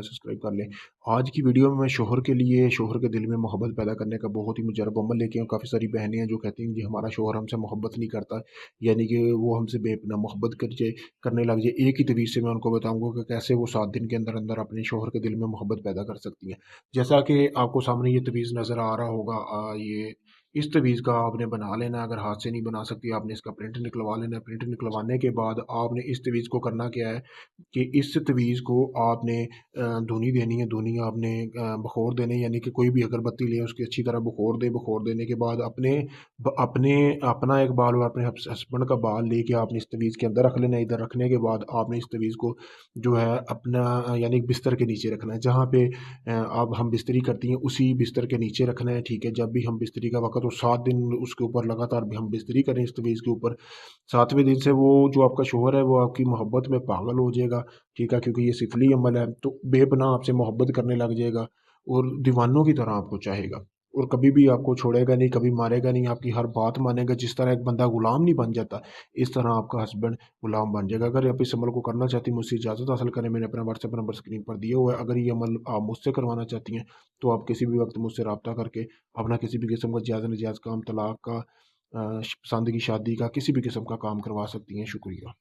Subscribe कर लें। आज की वीडियो में मैं शोहर के दिल में मोहब्बत पैदा करने का बहुत ही मुजरब अमल लेके आया हूँ। काफ़ी सारी बहनें हैं जो कहती हैं जी हमारा शोहर हमसे मोहब्बत नहीं करता, यानी कि वो हमसे बेपनाह मोहब्बत करने लग जाए। एक ही तवीज़ से मैं उनको बताऊँगा कि कैसे वो 7 दिन के अंदर अंदर अपने शोहर के दिल में मोहब्बत पैदा कर सकती हैं। जैसा कि आपको सामने ये तवीज़ नज़र आ रहा होगा, ये इस तवीज़ का आपने बना लेना है। अगर हाथ से नहीं बना सकती आपने इसका प्रिंट निकलवा लेना है। प्रिंट निकलवाने के बाद आपने इस तवीज़ को करना क्या है कि इस तवीज़ को आपने धुनी देनी है। धुनी आपने बखोर देने, यानी कि कोई भी अगरबत्ती ले उसकी अच्छी तरह बखोर दे। बखोर देने के बाद अपने अपना एक बाल और अपने हस्बैंड का बाल लेके आपने इस तवीज़ के अंदर रख लेना है। इधर रखने के बाद आपने इस तवीज़ को जो है अपना यानी कि बिस्तर के नीचे रखना है। जहाँ पे अब हम बिस्तरी करती हैं उसी बिस्तर के नीचे रखना है, ठीक है। जब भी हम बिस्तरी का वक़्त हो 7 दिन उसके ऊपर लगातार भी हम बिस्तरी करें इस तवीज़ के ऊपर, 7वें दिन से वो जो आपका शौहर है वो आपकी मोहब्बत में पागल हो जाएगा, ठीक है, क्योंकि ये सिफली अमल है। तो बेपनाह आपसे मोहब्बत करने लग जाएगा और दीवानों की तरह आपको चाहेगा और कभी भी आपको छोड़ेगा नहीं, कभी मारेगा नहीं, आपकी हर बात मानेगा। जिस तरह एक बंदा गुलाम नहीं बन जाता, इस तरह आपका हस्बैंड गुलाम बन जाएगा। अगर आप इस अमल को करना चाहती हैं मुझसे इजाज़त हासिल करें। मैंने अपना व्हाट्सएप नंबर स्क्रीन पर दिया हुआ है। अगर ये अमल आप मुझसे करवाना चाहती हैं तो आप किसी भी वक्त मुझसे रब्ता करके अपना किसी भी किस्म का जायज़ नाजायज़ काम, तलाक का, पसंद की शादी का, किसी भी किस्म का काम करवा सकती हैं। शुक्रिया।